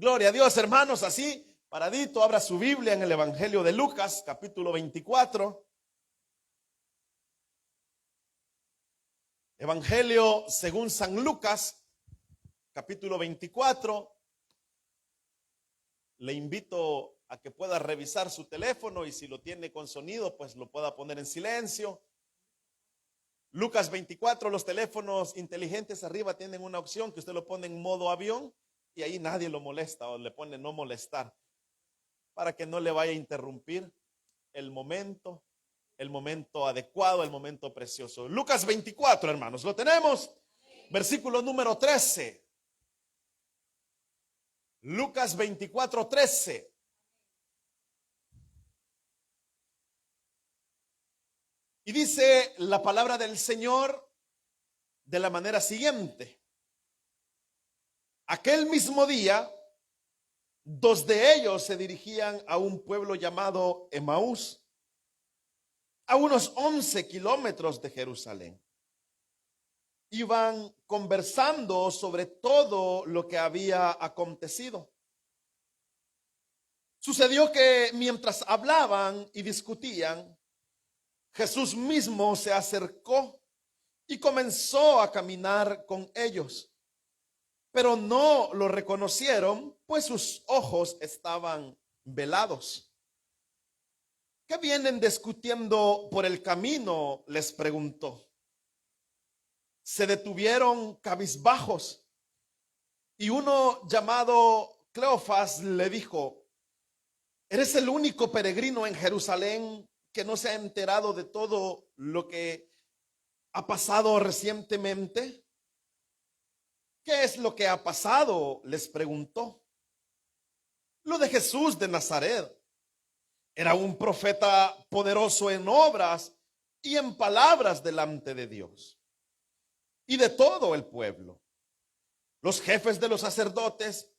Gloria a Dios, hermanos. Así, paradito, abra su Biblia en el Evangelio de Lucas, capítulo 24. Evangelio según San Lucas, capítulo 24. Le invito a que pueda revisar su teléfono y si lo tiene con sonido, pues lo pueda poner en silencio. Lucas 24, los teléfonos inteligentes arriba tienen una opción que usted lo pone en modo avión y ahí nadie lo molesta o le pone no molestar para que no le vaya a interrumpir el momento adecuado, el momento precioso. Lucas 24, hermanos, lo tenemos. Versículo número 13. Lucas 24, 13. Y dice la palabra del Señor de la manera siguiente. Aquel mismo día, dos de ellos se dirigían a un pueblo llamado Emaús, a unos 11 kilómetros de Jerusalén. Iban conversando sobre todo lo que había acontecido. Sucedió que mientras hablaban y discutían, Jesús mismo se acercó y comenzó a caminar con ellos. Pero no lo reconocieron, pues sus ojos estaban velados. ¿Qué vienen discutiendo por el camino?, les preguntó. Se detuvieron cabizbajos y uno llamado Cleofas le dijo: ¿eres el único peregrino en Jerusalén que no se ha enterado de todo lo que ha pasado recientemente? ¿Qué es lo que ha pasado?, les preguntó. Lo de Jesús de Nazaret. Era un profeta poderoso en obras y en palabras delante de Dios y de todo el pueblo. Los jefes de los sacerdotes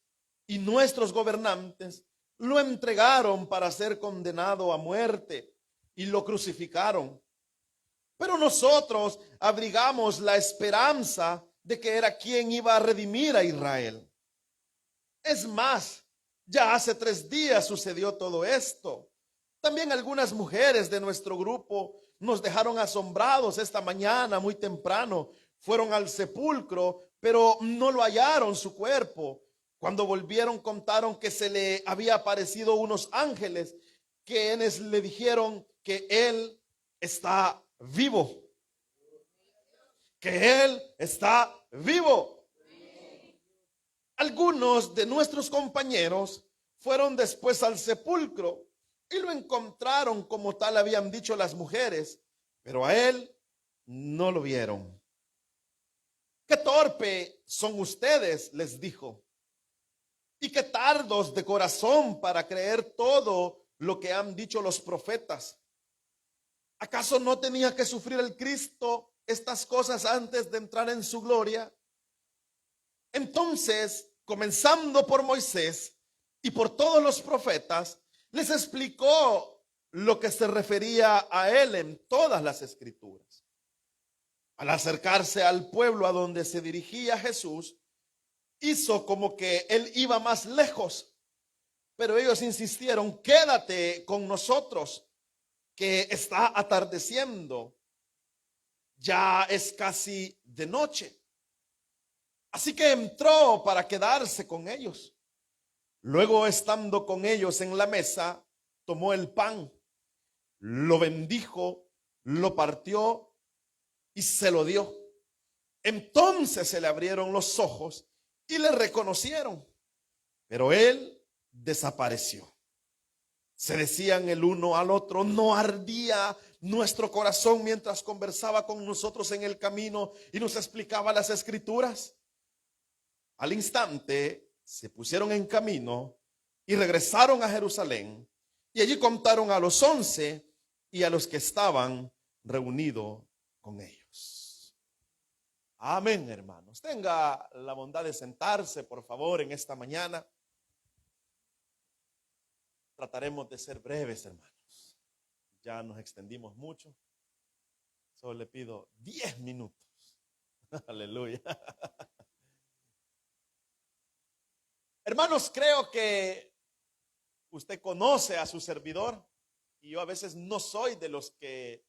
y nuestros gobernantes lo entregaron para ser condenado a muerte y lo crucificaron. Pero nosotros abrigamos la esperanza de que era quien iba a redimir a Israel. Es más, ya hace 3 días sucedió todo esto. También algunas mujeres de nuestro grupo nos dejaron asombrados esta mañana muy temprano. Fueron al sepulcro, pero no lo hallaron su cuerpo. Cuando volvieron contaron que se le había aparecido unos ángeles, quienes le dijeron que él está vivo. Que él está vivo. Algunos de nuestros compañeros fueron después al sepulcro y lo encontraron como tal habían dicho las mujeres, pero a él no lo vieron. Qué torpe son ustedes, les dijo, y qué tardos de corazón para creer todo lo que han dicho los profetas. ¿Acaso no tenía que sufrir el Cristo estas cosas antes de entrar en su gloria? Entonces, comenzando por Moisés y por todos los profetas, les explicó lo que se refería a él en todas las escrituras. Al acercarse al pueblo a donde se dirigía Jesús, hizo como que él iba más lejos, pero ellos insistieron: quédate con nosotros, que está atardeciendo, ya es casi de noche. Así que entró para quedarse con ellos. Luego, estando con ellos en la mesa, tomó el pan, lo bendijo, lo partió y se lo dio. Entonces se le abrieron los ojos y le reconocieron, pero él desapareció. Se decían el uno al otro: ¿no ardía nuestro corazón mientras conversaba con nosotros en el camino y nos explicaba las escrituras? Al instante se pusieron en camino y regresaron a Jerusalén, y allí contaron a los 11 y a los que estaban reunidos con ellos. Amén, hermanos. Tenga la bondad de sentarse, por favor, en esta mañana. Trataremos de ser breves, hermanos. Ya nos extendimos mucho. Solo le pido 10 minutos. Aleluya. Hermanos, creo que usted conoce a su servidor y yo a veces no soy de los que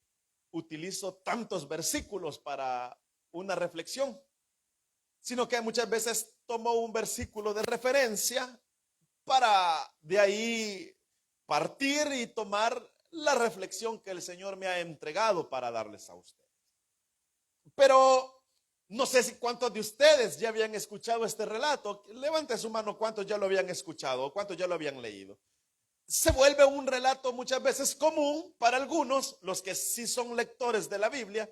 utilizo tantos versículos para una reflexión, sino que muchas veces tomo un versículo de referencia para de ahí partir y tomar la reflexión que el Señor me ha entregado para darles a ustedes. Pero no sé si cuántos de ustedes ya habían escuchado este relato. Levante su mano cuántos ya lo habían escuchado o cuántos ya lo habían leído. Se vuelve un relato muchas veces común para algunos, los que sí son lectores de la Biblia,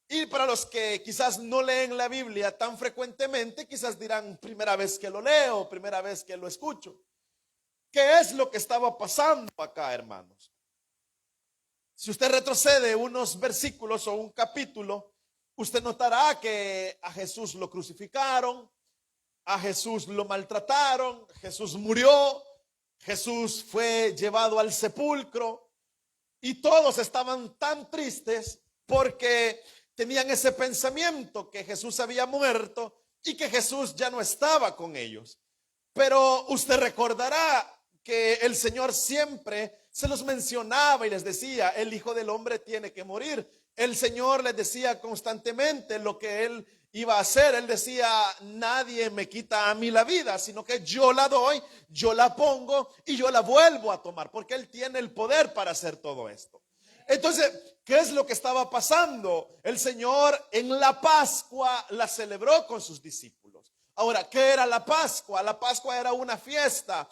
y para los que quizás no leen la Biblia tan frecuentemente, quizás dirán, primera vez que lo leo, primera vez que lo escucho. ¿Qué es lo que estaba pasando acá, hermanos? Si usted retrocede unos versículos o un capítulo, usted notará que a Jesús lo crucificaron, a Jesús lo maltrataron, Jesús murió, Jesús fue llevado al sepulcro y todos estaban tan tristes porque tenían ese pensamiento que Jesús había muerto y que Jesús ya no estaba con ellos. Pero usted recordará que el Señor siempre se los mencionaba y les decía, el Hijo del Hombre tiene que morir. El Señor les decía constantemente lo que Él iba a hacer. Él decía, nadie me quita a mí la vida, sino que yo la doy, yo la pongo y yo la vuelvo a tomar, porque Él tiene el poder para hacer todo esto. Entonces, ¿qué es lo que estaba pasando? El Señor en la Pascua la celebró con sus discípulos. Ahora, ¿qué era la Pascua? La Pascua era una fiesta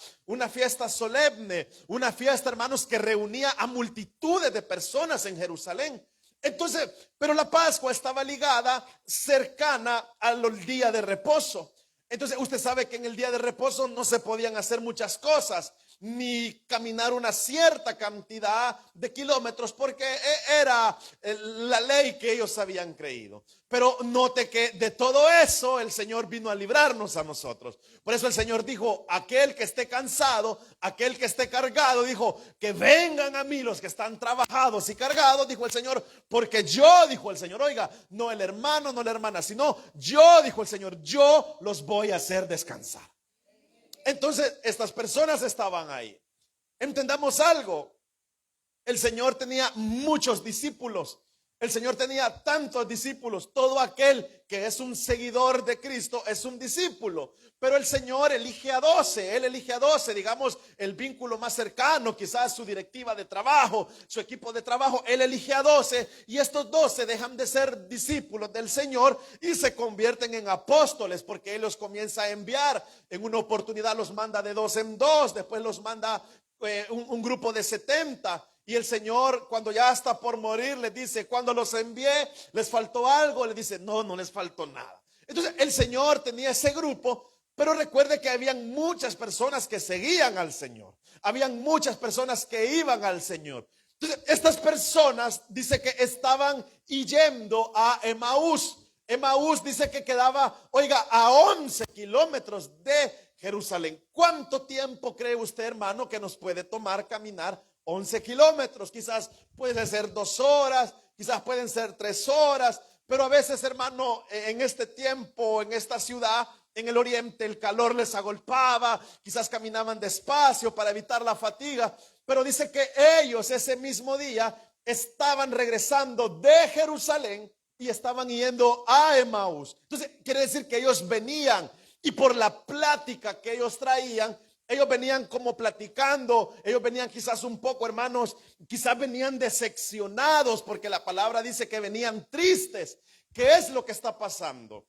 solemne, una fiesta, hermanos, que reunía a multitudes de personas en Jerusalén. Entonces, pero la Pascua estaba ligada, cercana al día de reposo. Entonces, usted sabe que en el día de reposo no se podían hacer muchas cosas, ni caminar una cierta cantidad de kilómetros, porque era la ley que ellos habían creído. Pero note que de todo eso el Señor vino a librarnos a nosotros. Por eso el Señor dijo, aquel que esté cansado, aquel que esté cargado, dijo, que vengan a mí los que están trabajados y cargados, dijo el Señor, porque yo, dijo el Señor, oiga, no el hermano, no la hermana, sino yo, dijo el Señor, yo los voy a hacer descansar. Entonces estas personas estaban ahí. Entendamos algo, el Señor tenía muchos discípulos. El Señor tenía tantos discípulos. Todo aquel que es un seguidor de Cristo es un discípulo. Pero el Señor elige a 12. Él elige a 12, digamos, el vínculo más cercano, quizás su directiva de trabajo, su equipo de trabajo. Él elige a 12 y estos 12 dejan de ser discípulos del Señor y se convierten en apóstoles, porque Él los comienza a enviar. En una oportunidad los manda de 2 en 2, después los manda un grupo de 70. Y el Señor, cuando ya está por morir, les dice, cuando los envié, ¿les faltó algo? Le dice, no, no les faltó nada. Entonces el Señor tenía ese grupo, pero recuerde que habían muchas personas que seguían al Señor. Habían muchas personas que iban al Señor. Entonces estas personas dice que estaban yendo a Emaús. Emaús dice que quedaba, oiga, a 11 kilómetros de Jerusalén. ¿Cuánto tiempo cree usted, hermano, que nos puede tomar caminar 11 kilómetros? Quizás puede ser 2 horas, quizás pueden ser 3 horas, pero a veces, hermano, en este tiempo, en esta ciudad, en el oriente, el calor les agolpaba, quizás caminaban despacio para evitar la fatiga, pero dice que ellos ese mismo día estaban regresando de Jerusalén y estaban yendo a Emaús. Entonces quiere decir que ellos venían, y por la plática que ellos traían, ellos venían como platicando, ellos venían quizás un poco, hermanos, quizás venían decepcionados, porque la palabra dice que venían tristes. ¿Qué es lo que está pasando?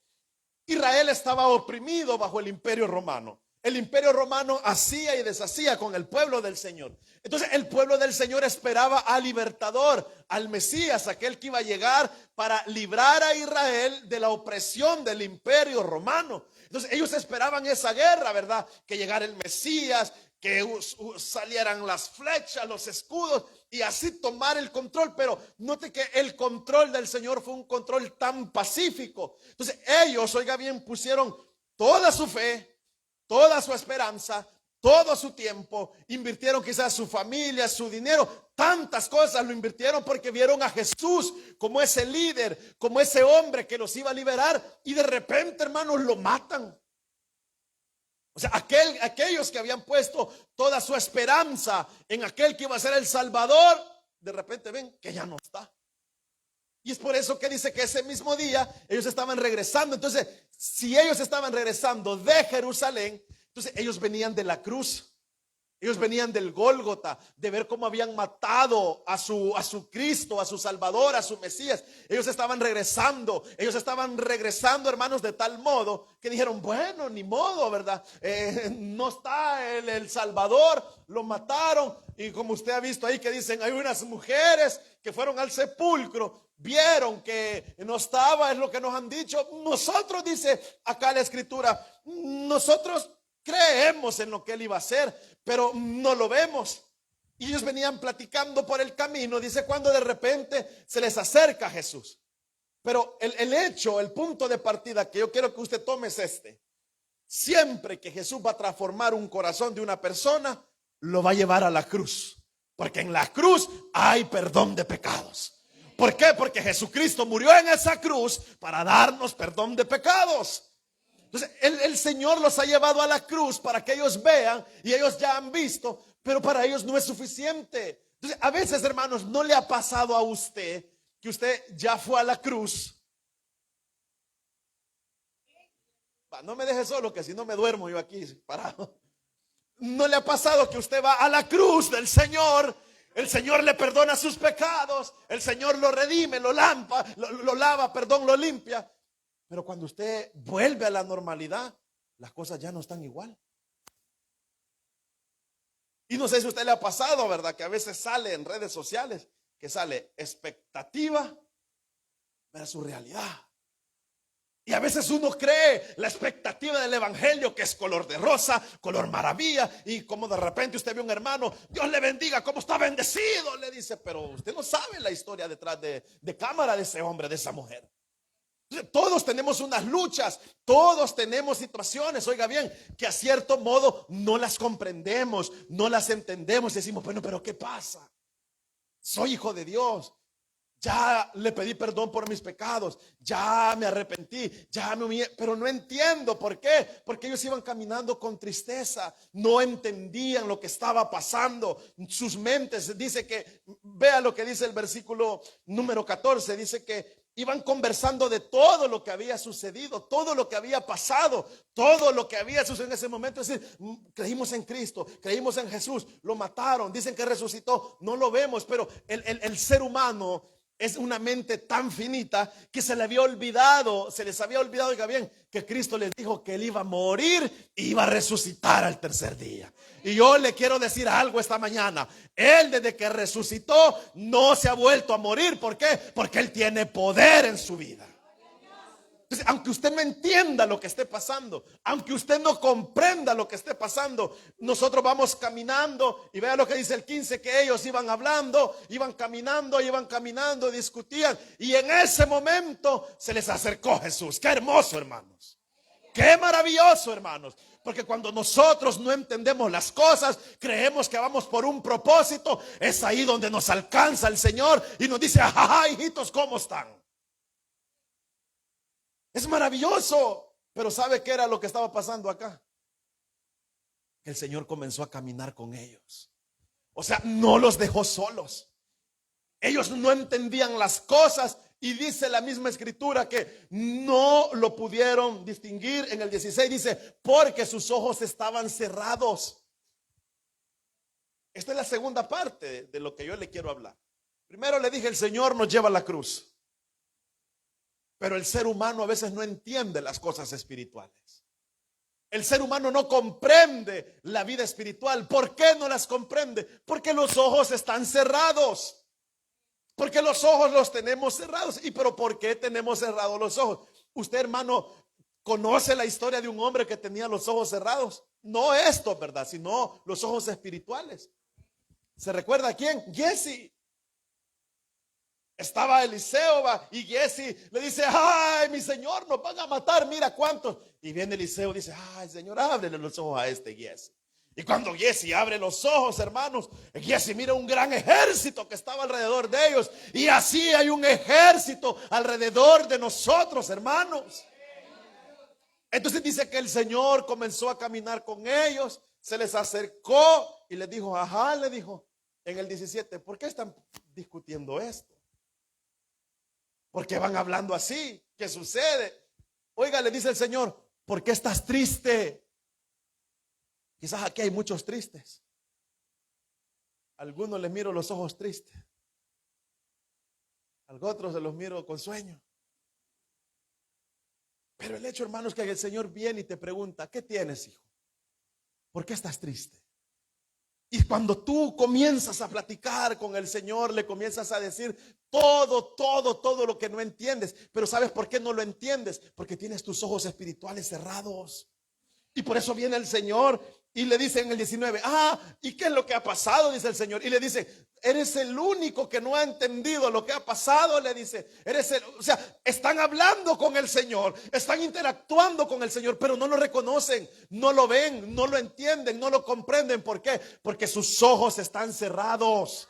Israel estaba oprimido bajo el imperio romano. El imperio romano hacía y deshacía con el pueblo del Señor. Entonces el pueblo del Señor esperaba al libertador, al Mesías, aquel que iba a llegar para librar a Israel de la opresión del imperio romano. Entonces ellos esperaban esa guerra, ¿verdad? Que llegara el Mesías, que salieran las flechas, los escudos y así tomar el control. Pero note que el control del Señor fue un control tan pacífico. Entonces ellos, oiga bien, pusieron toda su fe, toda su esperanza, todo su tiempo, invirtieron quizás su familia, su dinero, tantas cosas lo invirtieron porque vieron a Jesús como ese líder, como ese hombre que los iba a liberar, y de repente, hermanos, lo matan. O sea, aquellos que habían puesto toda su esperanza en aquel que iba a ser el Salvador, de repente ven que ya no está. Y es por eso que dice que ese mismo día ellos estaban regresando. Entonces, si ellos estaban regresando de Jerusalén, entonces ellos venían de la cruz. Ellos venían del Gólgota, de ver cómo habían matado a su Cristo, a su Salvador, a su Mesías. Ellos estaban regresando, hermanos, de tal modo que dijeron, bueno, ni modo, ¿verdad? No está el Salvador, lo mataron. Y como usted ha visto ahí que dicen, hay unas mujeres que fueron al sepulcro, vieron que no estaba, es lo que nos han dicho. Nosotros, dice acá la Escritura, nosotros creemos en lo que él iba a hacer, pero no lo vemos. Y ellos venían platicando por el camino, dice, cuando de repente se les acerca Jesús. Pero el punto de partida que yo quiero que usted tome es este: siempre que Jesús va a transformar un corazón de una persona, lo va a llevar a la cruz, porque en la cruz hay perdón de pecados. ¿Por qué? Porque Jesucristo murió en esa cruz para darnos perdón de pecados. Entonces el Señor los ha llevado a la cruz para que ellos vean, y ellos ya han visto, pero para ellos no es suficiente. Entonces a veces, hermanos, ¿no le ha pasado a usted que usted ya fue a la cruz? No me deje solo, que si no me duermo yo aquí parado. ¿No le ha pasado que usted va a la cruz del Señor? El Señor le perdona sus pecados, el Señor lo redime, lo lava, lo limpia. Pero cuando usted vuelve a la normalidad, las cosas ya no están igual. Y no sé si a usted le ha pasado, ¿verdad? Que a veces sale en redes sociales, que sale expectativa versus realidad. Y a veces uno cree la expectativa del evangelio, que es color de rosa, color maravilla. Y como de repente usted ve a un hermano, Dios le bendiga, cómo está bendecido, le dice, pero usted no sabe la historia detrás de cámara de ese hombre, de esa mujer. Todos tenemos unas luchas, todos tenemos situaciones, oiga bien, que a cierto modo no las comprendemos, no las entendemos. Decimos, bueno, pero ¿qué pasa? Soy hijo de Dios, ya le pedí perdón por mis pecados, ya me arrepentí, ya me humillé, pero no entiendo por qué. Porque ellos iban caminando con tristeza, no entendían lo que estaba pasando. Sus mentes, dice que, vea lo que dice el versículo número 14, dice que iban conversando de todo lo que había sucedido, todo lo que había pasado, todo lo que había sucedido en ese momento. Es decir, creímos en Cristo, creímos en Jesús, lo mataron, dicen que resucitó, no lo vemos, pero el ser humano es una mente tan finita que se les había olvidado, oiga bien, que Cristo les dijo que él iba a morir y iba a resucitar al tercer día. Y yo le quiero decir algo esta mañana: él, desde que resucitó, no se ha vuelto a morir. ¿Por qué? Porque él tiene poder en su vida. Entonces, aunque usted no entienda lo que esté pasando, aunque usted no comprenda lo que esté pasando, nosotros vamos caminando. Y vea lo que dice el 15, que ellos iban hablando, iban caminando, discutían, y en ese momento se les acercó Jesús. Qué hermoso, hermanos, qué maravilloso, hermanos. Porque cuando nosotros no entendemos las cosas, creemos que vamos por un propósito, es ahí donde nos alcanza el Señor y nos dice, ajá, hijitos, ¿cómo están? Es maravilloso. Pero ¿sabe qué era lo que estaba pasando acá? El Señor comenzó a caminar con ellos. O sea, no los dejó solos. Ellos no entendían las cosas, y dice la misma Escritura que no lo pudieron distinguir. En el 16 dice, porque sus ojos estaban cerrados. Esta es la segunda parte de lo que yo le quiero hablar. Primero le dije, el Señor nos lleva a la cruz. Pero el ser humano a veces no entiende las cosas espirituales. El ser humano no comprende la vida espiritual. ¿Por qué no las comprende? Porque los ojos están cerrados. Porque los ojos los tenemos cerrados. ¿Y pero por qué tenemos cerrados los ojos? Usted, hermano, conoce la historia de un hombre que tenía los ojos cerrados. No esto, ¿verdad? Sino los ojos espirituales. ¿Se recuerda a quién? Giezi. Estaba Eliseo, y Giezi le dice, ay, mi señor, nos van a matar, mira cuántos. Y viene Eliseo y dice, ay, señor, ábrele los ojos a este Giezi. Y cuando Giezi abre los ojos, hermanos, Giezi mira un gran ejército que estaba alrededor de ellos. Y así hay un ejército alrededor de nosotros, hermanos. Entonces dice que el Señor comenzó a caminar con ellos, se les acercó y les dijo, ajá, le dijo en el 17, ¿por qué están discutiendo esto? ¿Por qué van hablando así? ¿Qué sucede? Oiga, le dice el Señor, ¿por qué estás triste? Quizás aquí hay muchos tristes. Algunos les miro los ojos tristes. A otros se los miro con sueño. Pero el hecho, hermanos, es que el Señor viene y te pregunta, ¿qué tienes, hijo? ¿Por qué estás triste? Y cuando tú comienzas a platicar con el Señor, le comienzas a decir todo lo que no entiendes. Pero ¿sabes por qué no lo entiendes? Porque tienes tus ojos espirituales cerrados. Y por eso viene el Señor y le dice en el 19, ¿y qué es lo que ha pasado? Dice el Señor. Y le dice, eres el único que no ha entendido lo que ha pasado. Le dice, o sea, están hablando con el Señor, están interactuando con el Señor, pero no lo reconocen, no lo ven, no lo entienden, no lo comprenden. ¿Por qué? Porque sus ojos están cerrados.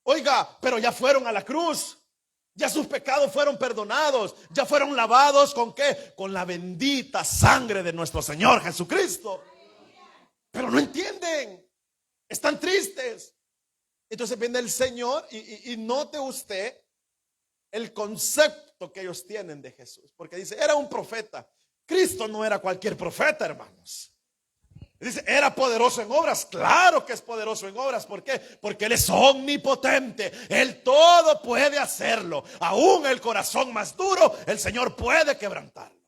Oiga, pero ya fueron a la cruz. Ya sus pecados fueron perdonados. Ya fueron lavados ¿con qué? Con la bendita sangre de nuestro Señor Jesucristo. Pero no entienden. Están tristes. Entonces viene el Señor y note usted el concepto que ellos tienen de Jesús. Porque dice, era un profeta. Cristo no era cualquier profeta, hermanos. Dice, ¿era poderoso en obras? Claro que es poderoso en obras. ¿Por qué? Porque Él es omnipotente. Él todo puede hacerlo. Aún el corazón más duro, el Señor puede quebrantarlo.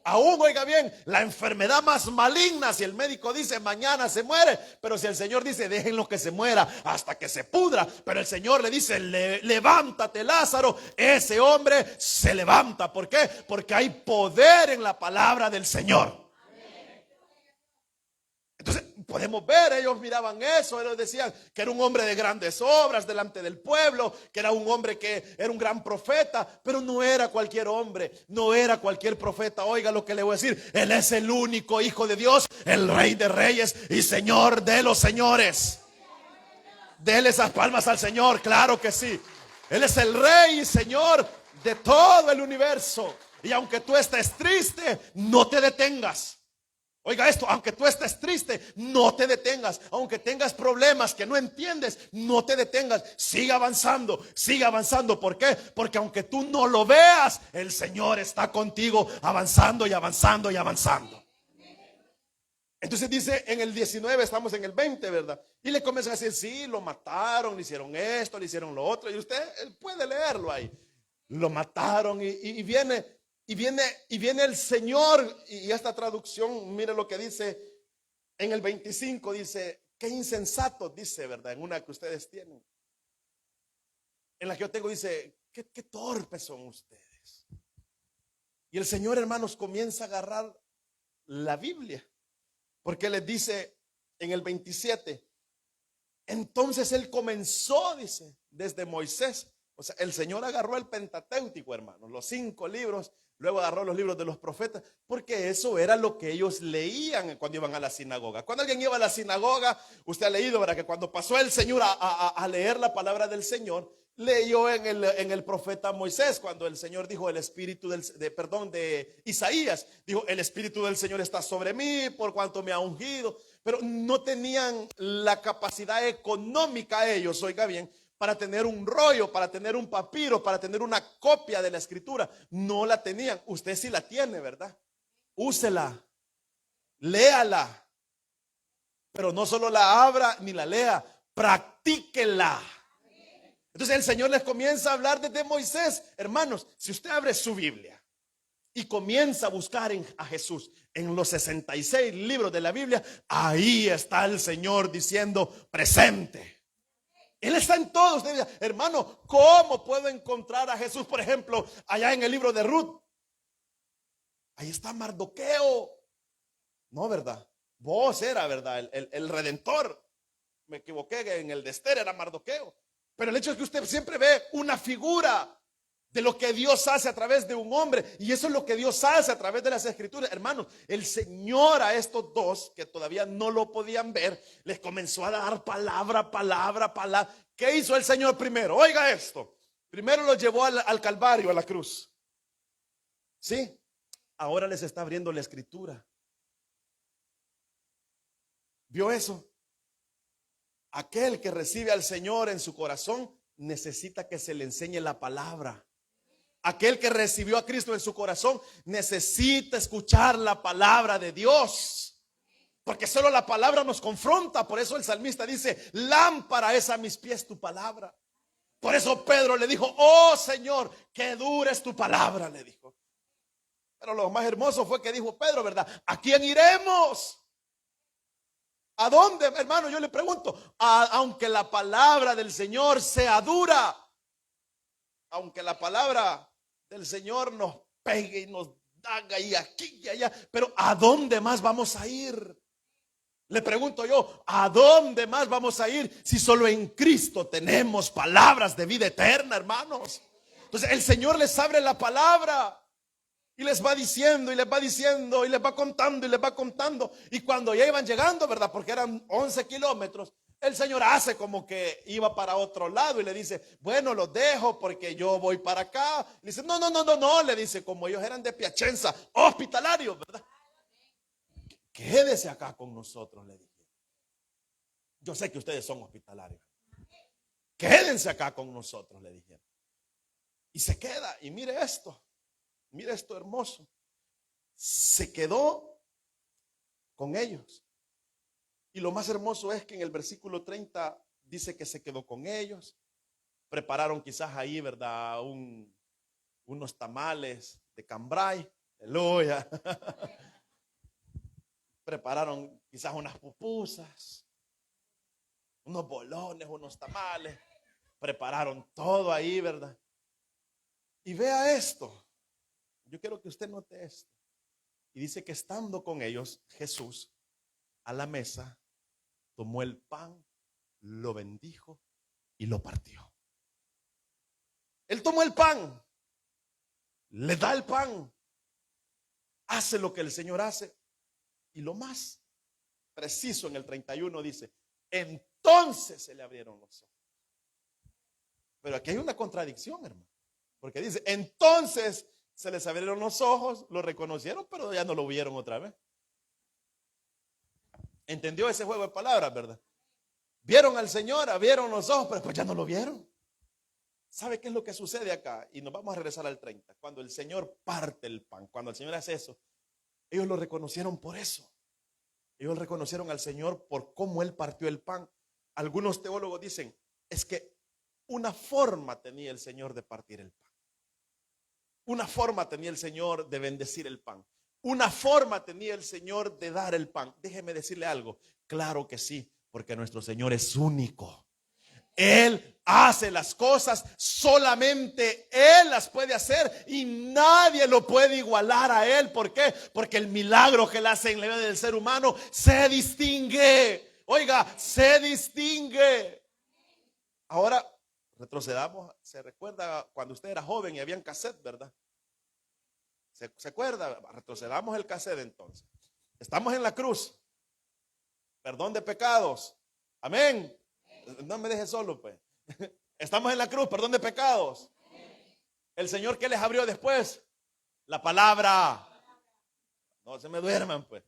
Aún, oiga bien, la enfermedad más maligna, si el médico dice mañana se muere, pero si el Señor dice déjenlo que se muera hasta que se pudra, pero el Señor le dice levántate, Lázaro, ese hombre se levanta. ¿Por qué? Porque hay poder en la palabra del Señor. Entonces podemos ver, ellos miraban eso, ellos decían que era un hombre de grandes obras delante del pueblo, que era un hombre que era un gran profeta, pero no era cualquier hombre, no era cualquier profeta. Oiga lo que le voy a decir, Él es el único Hijo de Dios, el Rey de Reyes y Señor de los señores. Dele esas palmas al Señor, claro que sí. Él es el Rey y Señor de todo el universo. Y aunque tú estés triste, no te detengas. Oiga esto, aunque tú estés triste, no te detengas. Aunque tengas problemas que no entiendes, no te detengas. Sigue avanzando, sigue avanzando. ¿Por qué? Porque aunque tú no lo veas, el Señor está contigo avanzando y avanzando y avanzando. Entonces dice en el 19, estamos en el 20, ¿verdad? Y le comienzan a decir, sí, lo mataron, le hicieron esto, le hicieron lo otro. Y usted puede leerlo ahí. Lo mataron y viene el Señor. Y esta traducción, mire lo que dice en el 25, dice, qué insensato, dice, ¿verdad? En una que ustedes tienen. En la que yo tengo dice, qué torpes son ustedes. Y el Señor, hermanos, comienza a agarrar la Biblia. Porque les dice en el 27, entonces Él comenzó, dice, desde Moisés. O sea, el Señor agarró el Pentateuco, hermanos, los 5 libros, luego agarró los libros de los profetas, porque eso era lo que ellos leían cuando iban a la sinagoga. Cuando alguien iba a la sinagoga, usted ha leído, ¿verdad? Que cuando pasó el Señor a leer la palabra del Señor, leyó en el profeta Moisés, cuando el Señor dijo el espíritu de Isaías, dijo el espíritu del Señor está sobre mí por cuanto me ha ungido. Pero no tenían la capacidad económica ellos, oiga bien, para tener un rollo, para tener un papiro, para tener una copia de la escritura. No la tenían. Usted sí la tiene, ¿verdad? Úsela, léala, pero no solo la abra ni la lea, practíquela. Entonces el Señor les comienza a hablar desde Moisés. Hermanos, si usted abre su Biblia y comienza a buscar a Jesús en los 66 libros de la Biblia, ahí está el Señor diciendo presente. Él está en todos. Usted dice, hermano, ¿cómo puedo encontrar a Jesús? Por ejemplo, allá en el libro de Ruth, ahí está Mardoqueo. No, ¿verdad? Vos era, ¿verdad? El redentor. Me equivoqué, en el de Esther era Mardoqueo. Pero el hecho es que usted siempre ve una figura de lo que Dios hace a través de un hombre. Y eso es lo que Dios hace a través de las escrituras. Hermanos, el Señor a estos dos que todavía no lo podían ver, les comenzó a dar palabra. ¿Qué hizo el Señor primero? Oiga esto. Primero los llevó al Calvario, a la cruz. ¿Sí? Ahora les está abriendo la escritura. ¿Vio eso? Aquel que recibe al Señor en su corazón necesita que se le enseñe la palabra. Aquel que recibió a Cristo en su corazón necesita escuchar la palabra de Dios. Porque solo la palabra nos confronta. Por eso el salmista dice: lámpara es a mis pies tu palabra. Por eso Pedro le dijo: oh Señor, que dura es tu palabra, le dijo. Pero lo más hermoso fue que dijo Pedro, ¿verdad? ¿A quién iremos? ¿A dónde, hermano? Yo le pregunto, aunque la palabra del Señor sea dura, aunque la palabra del Señor nos pegue y nos daga y aquí y allá, pero ¿a dónde más vamos a ir? Le pregunto yo, ¿a dónde más vamos a ir si solo en Cristo tenemos palabras de vida eterna, hermanos? Entonces el Señor les abre la palabra y les va diciendo y les va diciendo y les va contando y les va contando. Y cuando ya iban llegando, ¿verdad? Porque eran 11 kilómetros, el Señor hace como que iba para otro lado y le dice: bueno, los dejo porque yo voy para acá. Le dice: no, le dice, como ellos eran de Piacenza, hospitalarios, ¿verdad? Quédese acá con nosotros, le dije. Yo sé que ustedes son hospitalarios. Quédense acá con nosotros, le dijeron. Y se queda, y mire esto hermoso. Se quedó con ellos. Y lo más hermoso es que en el versículo 30 dice que se quedó con ellos. Prepararon quizás ahí, ¿verdad? Unos tamales de cambray. Aleluya. Prepararon quizás unas pupusas, unos bolones, unos tamales. Prepararon todo ahí, ¿verdad? Y vea esto. Yo quiero que usted note esto. Y dice que estando con ellos, Jesús a la mesa tomó el pan, lo bendijo y lo partió. Él tomó el pan, le da el pan, hace lo que el Señor hace. Y lo más preciso en el 31 dice: entonces se le abrieron los ojos. Pero aquí hay una contradicción, hermano. Porque dice: entonces se les abrieron los ojos, lo reconocieron, pero ya no lo vieron otra vez. ¿Entendió ese juego de palabras, verdad? Vieron al Señor, abrieron los ojos, pero después ya no lo vieron. ¿Sabe qué es lo que sucede acá? Y nos vamos a regresar al 30. Cuando el Señor parte el pan, cuando el Señor hace eso, ellos lo reconocieron por eso. Ellos reconocieron al Señor por cómo Él partió el pan. Algunos teólogos dicen: es que una forma tenía el Señor de partir el pan. Una forma tenía el Señor de bendecir el pan. Una forma tenía el Señor de dar el pan. Déjeme decirle algo. Claro que sí, porque nuestro Señor es único. Él hace las cosas, solamente Él las puede hacer y nadie lo puede igualar a Él. ¿Por qué? Porque el milagro que Él hace en la vida del ser humano se distingue. Oiga, se distingue. Ahora retrocedamos. ¿Se recuerda cuando usted era joven y habían cassette, verdad? ¿Se acuerda? Retrocedamos el cassette entonces. Estamos en la cruz. Perdón de pecados. Amén. No me deje solo, pues. Estamos en la cruz, perdón de pecados. El Señor, ¿qué les abrió después? La palabra. No se me duerman, pues.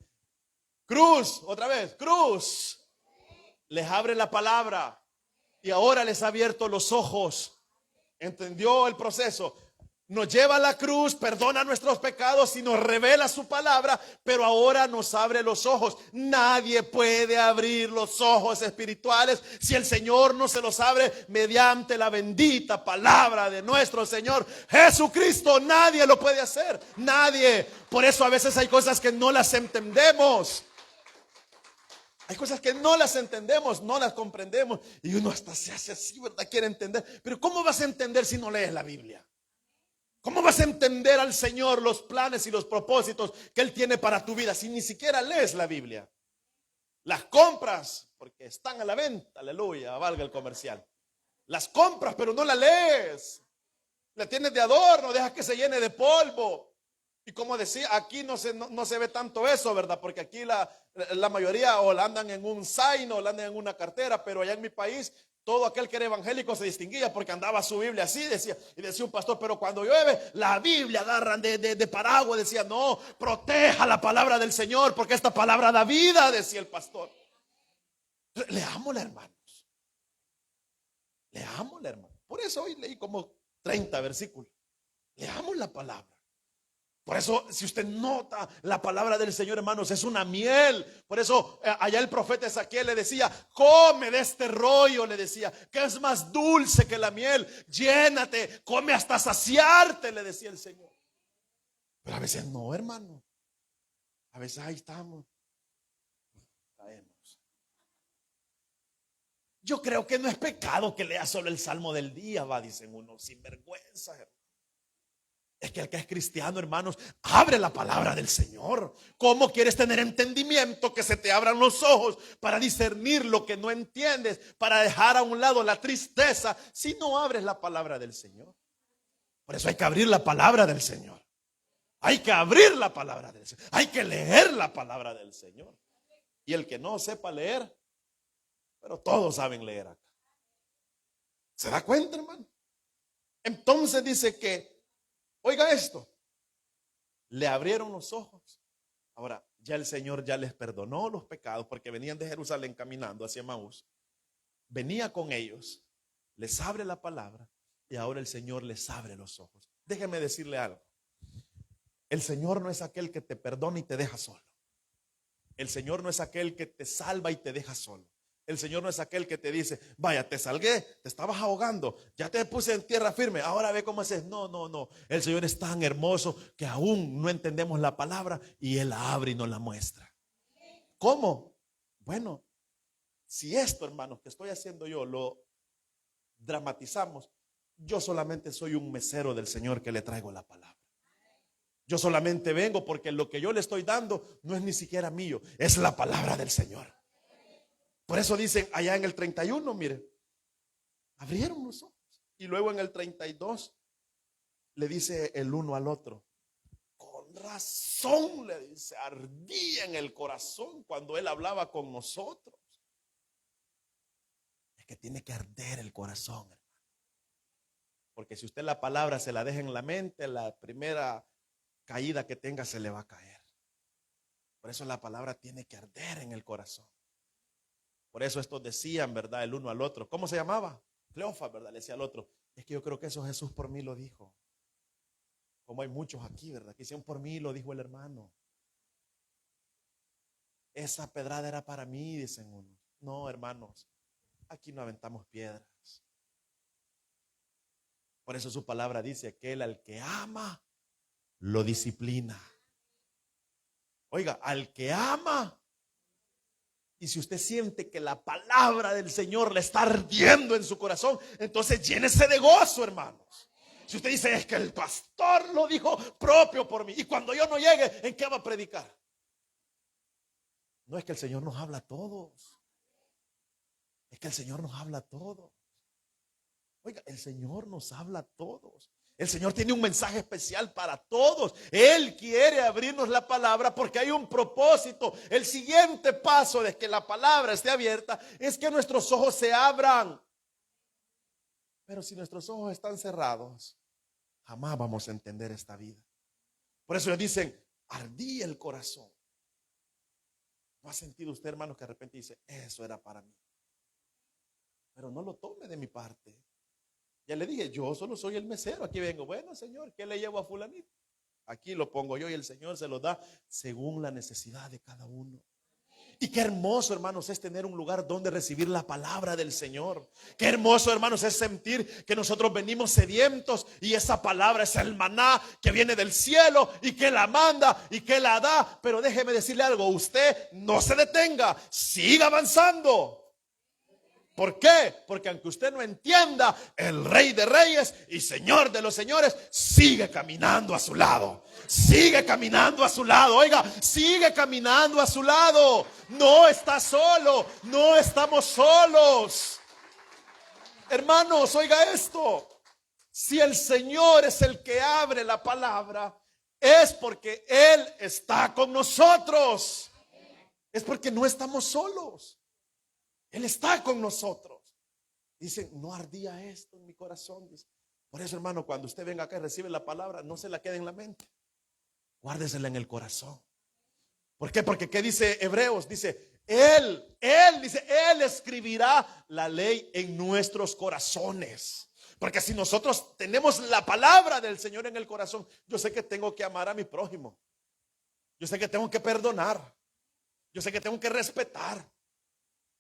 Cruz, otra vez, cruz. Les abre la palabra. Y ahora les ha abierto los ojos. ¿Entendió el proceso? Nos lleva a la cruz, perdona nuestros pecados y nos revela su palabra, pero ahora nos abre los ojos. Nadie puede abrir los ojos espirituales si el Señor no se los abre mediante la bendita palabra de nuestro Señor Jesucristo. Nadie lo puede hacer, nadie. Por eso a veces hay cosas que no las entendemos. Hay cosas que no las entendemos, no las comprendemos y uno hasta se hace así, ¿verdad? Quiere entender. Pero ¿cómo vas a entender si no lees la Biblia? ¿Cómo vas a entender al Señor los planes y los propósitos que Él tiene para tu vida si ni siquiera lees la Biblia? Las compras porque están a la venta, aleluya, valga el comercial. Las compras pero no la lees. La tienes de adorno, dejas que se llene de polvo. Y como decía, aquí no se ve tanto eso, ¿verdad? Porque aquí la mayoría o la andan en un zaino o la andan en una cartera, pero allá en mi país todo aquel que era evangélico se distinguía porque andaba su Biblia así, decía, y decía un pastor, pero cuando llueve, la Biblia agarran de paraguas, decía, no, proteja la palabra del Señor, porque esta palabra da vida, decía el pastor. Leámosla, hermanos. Leámosla, hermanos. Por eso hoy leí como 30 versículos. Leamos la palabra. Por eso, si usted nota, la palabra del Señor, hermanos, es una miel. Por eso, allá el profeta Ezequiel le decía, come de este rollo, le decía, que es más dulce que la miel. Llénate, come hasta saciarte, le decía el Señor. Pero a veces no, hermano. A veces ahí estamos. Caemos. Yo creo que no es pecado que lea solo el Salmo del día, va, dicen unos sinvergüenza, hermano. Es que el que es cristiano, hermanos, abre la palabra del Señor. ¿Cómo quieres tener entendimiento? Que se te abran los ojos para discernir lo que no entiendes, para dejar a un lado la tristeza, si no abres la palabra del Señor. Por eso hay que abrir la palabra del Señor. Hay que abrir la palabra del Señor. Hay que leer la palabra del Señor. Y el que no sepa leer, pero todos saben leer acá. ¿Se da cuenta, hermano? Entonces dice que, oiga esto, le abrieron los ojos. Ahora, ya el Señor ya les perdonó los pecados porque venían de Jerusalén caminando hacia Emaús. Venía con ellos, les abre la palabra y ahora el Señor les abre los ojos. Déjeme decirle algo. El Señor no es aquel que te perdona y te deja solo. El Señor no es aquel que te salva y te deja solo. El Señor no es aquel que te dice, vaya, te salgué, te estabas ahogando, ya te puse en tierra firme, ahora ve cómo haces. No, no, no. El Señor es tan hermoso que aún no entendemos la palabra y Él la abre y nos la muestra. ¿Cómo? Bueno, si esto, hermanos, que estoy haciendo yo, lo dramatizamos, yo solamente soy un mesero del Señor que le traigo la palabra. Yo solamente vengo porque lo que yo le estoy dando no es ni siquiera mío, es la palabra del Señor. Por eso dicen allá en el 31, mire, abrieron los ojos. Y luego en el 32 le dice el uno al otro, con razón, le dice, ardía en el corazón cuando él hablaba con nosotros. Es que tiene que arder el corazón, hermano. Porque si usted la palabra se la deja en la mente, la primera caída que tenga se le va a caer. Por eso la palabra tiene que arder en el corazón. Por eso estos decían, ¿verdad? El uno al otro. ¿Cómo se llamaba? Cleofas, ¿verdad? Le decía al otro. Es que yo creo que eso Jesús por mí lo dijo. Como hay muchos aquí, ¿verdad? Que dicen por mí lo dijo el hermano. Esa pedrada era para mí, dicen unos. No, hermanos. Aquí no aventamos piedras. Por eso su palabra dice, aquel al que ama, lo disciplina. Oiga, al que ama. Y si usted siente que la palabra del Señor le está ardiendo en su corazón, entonces llénese de gozo, hermanos. Si usted dice, es que el pastor lo dijo propio por mí, y cuando yo no llegue, ¿en qué va a predicar? No, es que el Señor nos habla a todos. Es que el Señor nos habla a todos. Oiga, el Señor nos habla a todos. El Señor tiene un mensaje especial para todos. Él quiere abrirnos la palabra porque hay un propósito. El siguiente paso de que la palabra esté abierta es que nuestros ojos se abran. Pero si nuestros ojos están cerrados, jamás vamos a entender esta vida. Por eso ellos dicen, ardía el corazón. ¿No ha sentido usted, hermano, que de repente dice, eso era para mí? Pero no lo tome de mi parte. Ya le dije, yo solo soy el mesero, aquí vengo. Bueno, Señor, ¿qué le llevo a fulanito? Aquí lo pongo yo y el Señor se lo da según la necesidad de cada uno. Y qué hermoso, hermanos, es tener un lugar donde recibir la palabra del Señor. Qué hermoso, hermanos, es sentir que nosotros venimos sedientos y esa palabra es el maná que viene del cielo y que la manda y que la da. Pero déjeme decirle algo, usted no se detenga, siga avanzando. ¿Por qué? Porque aunque usted no entienda, el Rey de Reyes y Señor de los Señores sigue caminando a su lado. Sigue caminando a su lado. Oiga, sigue caminando a su lado. No está solo. No estamos solos. Hermanos, oiga esto. Si el Señor es el que abre la palabra, es porque Él está con nosotros. Es porque no estamos solos. Él está con nosotros. Dice, no ardía esto en mi corazón. Dice. Por eso, hermano, cuando usted venga acá y recibe la palabra, no se la quede en la mente. Guárdesela en el corazón. ¿Por qué? Porque ¿qué dice Hebreos? Dice, Él escribirá la ley en nuestros corazones. Porque si nosotros tenemos la palabra del Señor en el corazón, yo sé que tengo que amar a mi prójimo. Yo sé que tengo que perdonar. Yo sé que tengo que respetar.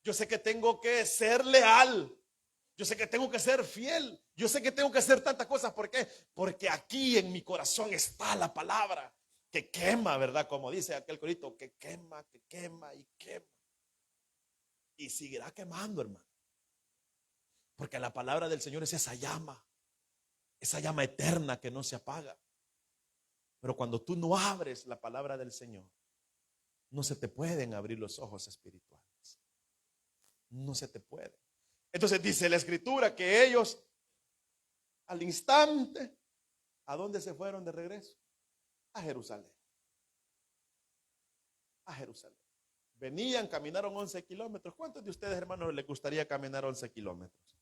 Yo sé que tengo que ser leal. Yo sé que tengo que ser fiel. Yo sé que tengo que hacer tantas cosas. ¿Por qué? Porque aquí en mi corazón está la palabra que quema, ¿verdad? Como dice aquel corito, que quema y quema. Y seguirá quemando, hermano. Porque la palabra del Señor es esa llama eterna que no se apaga. Pero cuando tú no abres la palabra del Señor, no se te pueden abrir los ojos espirituales. No se te puede. Entonces dice la escritura que ellos al instante, ¿a dónde se fueron de regreso? A Jerusalén. A Jerusalén. Venían, caminaron 11 kilómetros. ¿Cuántos de ustedes, hermanos, les gustaría caminar 11 kilómetros?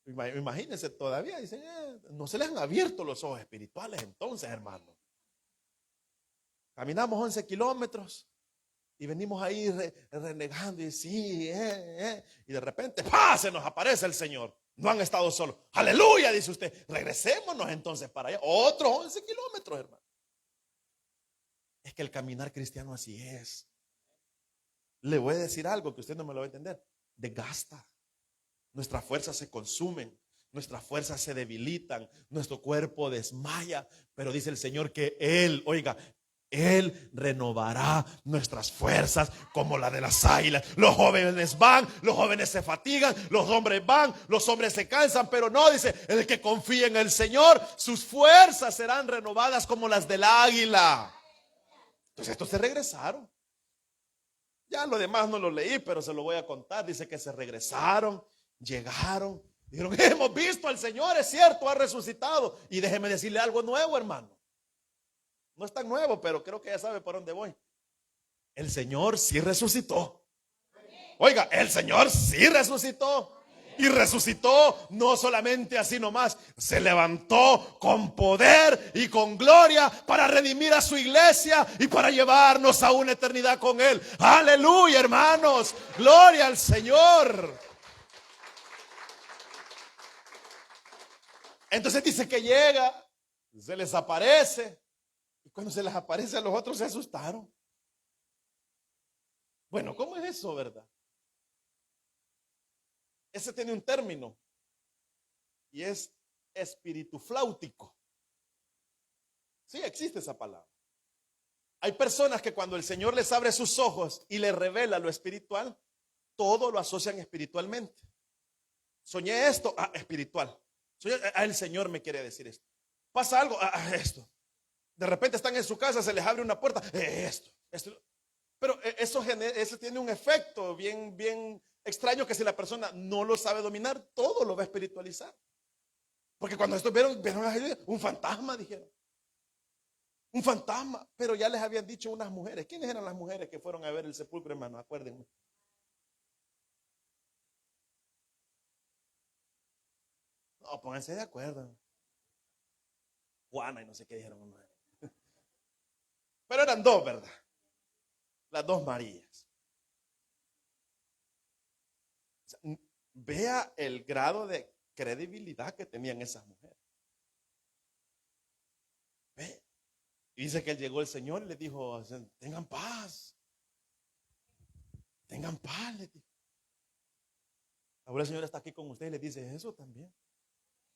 Imagínense todavía, dicen, no se les han abierto los ojos espirituales entonces, hermano. Caminamos 11 kilómetros y venimos ahí renegando y sí, y de repente, ¡pah!, se nos aparece el Señor. No han estado solos. Aleluya, dice usted. Regresémonos entonces para allá. Otros 11 kilómetros, hermano. Es que el caminar cristiano así es. Le voy a decir algo que usted no me lo va a entender. Desgasta. Nuestras fuerzas se consumen, nuestras fuerzas se debilitan, nuestro cuerpo desmaya, pero dice el Señor que Él, oiga, Él renovará nuestras fuerzas como la de las águilas. Los jóvenes van, los jóvenes se fatigan, los hombres van, los hombres se cansan, pero no, dice, el que confía en el Señor, sus fuerzas serán renovadas como las del águila. Entonces estos se regresaron. Ya lo demás no lo leí, pero se lo voy a contar. Dice que se regresaron, llegaron, dijeron, hemos visto al Señor, es cierto, ha resucitado. Y déjeme decirle algo nuevo, hermano. No es tan nuevo, pero creo que ya sabe por dónde voy. El Señor sí resucitó. Oiga, el Señor sí resucitó. Y resucitó no solamente así nomás, se levantó con poder y con gloria para redimir a su iglesia y para llevarnos a una eternidad con Él. Aleluya, hermanos, gloria al Señor. Entonces dice que llega, se les aparece, y cuando se les aparece a los otros se asustaron. Bueno, ¿cómo es eso, verdad? Ese tiene un término y es espíritu flautico. Sí, existe esa palabra. Hay personas que cuando el Señor les abre sus ojos y les revela lo espiritual, todo lo asocian espiritualmente. Soñé esto, espiritual. El Señor me quiere decir esto. Pasa algo, esto. De repente están en su casa, se les abre una puerta, esto. Pero eso tiene un efecto bien extraño, que si la persona no lo sabe dominar, todo lo va a espiritualizar. Porque cuando estos vieron un fantasma, dijeron. Un fantasma, pero ya les habían dicho unas mujeres. ¿Quiénes eran las mujeres que fueron a ver el sepulcro, hermano? Acuérdenme. No, pónganse de acuerdo. Juana y no sé qué dijeron. Pero eran dos, ¿verdad? Las dos Marías. O sea, vea el grado de credibilidad que tenían esas mujeres. Ve. Y dice que llegó el Señor y le dijo, tengan paz. Tengan paz, le dijo. Ahora el Señor está aquí con ustedes y le dice eso también.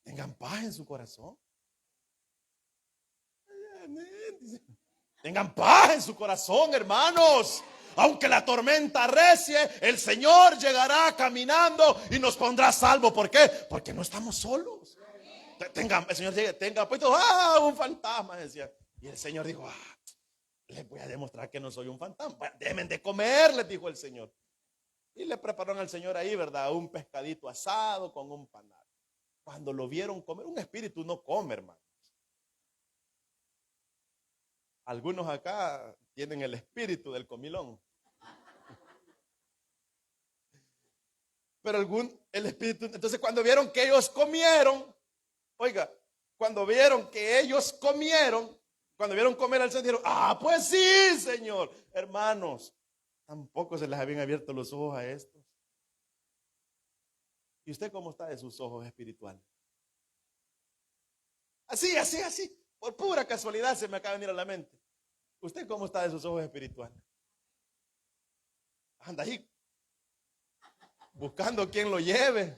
Tengan paz en su corazón. Tengan paz en su corazón, hermanos. Aunque la tormenta arrecie, el Señor llegará caminando y nos pondrá a salvo. ¿Por qué? Porque no estamos solos. El Señor llega, tenga pues, un fantasma, decía. Y el Señor dijo, les voy a demostrar que no soy un fantasma. Déjenme de comer, les dijo el Señor. Y le prepararon al Señor ahí, ¿verdad? Un pescadito asado con un panal. cuando lo vieron comer, un espíritu no come, hermano. Algunos acá tienen el espíritu del comilón. Pero el espíritu, entonces cuando vieron que ellos comieron, oiga, cuando vieron que ellos comieron, cuando vieron comer al Señor, dijeron, ah, pues sí, Señor. Hermanos, tampoco se les habían abierto los ojos a estos. ¿Y usted cómo está de sus ojos espirituales? Así. Por pura casualidad se me acaba de venir a la mente. ¿Usted cómo está de sus ojos espirituales? Anda ahí buscando quien lo lleve.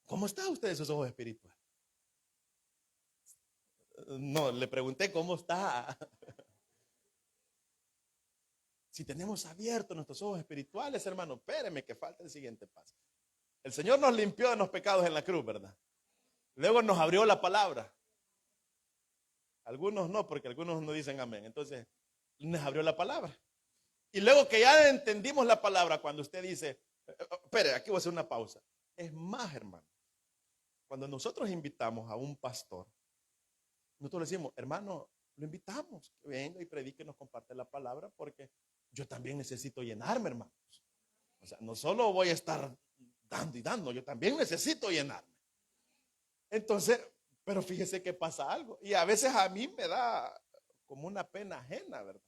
¿Cómo está usted de sus ojos espirituales? No, le pregunté cómo está. Si tenemos abiertos nuestros ojos espirituales, hermano, espéreme que falta el siguiente paso. El Señor nos limpió de los pecados en la cruz, ¿verdad? Luego nos abrió la palabra. Algunos no, porque algunos no dicen amén. Entonces, nos abrió la palabra. Y luego que ya entendimos la palabra, cuando usted dice, espere, aquí voy a hacer una pausa. Es más, hermano, cuando nosotros invitamos a un pastor, nosotros le decimos, hermano, lo invitamos, que venga y predique y nos comparte la palabra, porque yo también necesito llenarme, hermanos. O sea, no solo voy a estar dando y dando, yo también necesito llenarme. Entonces, pero fíjese que pasa algo. Y a veces a mí me da como una pena ajena, ¿verdad?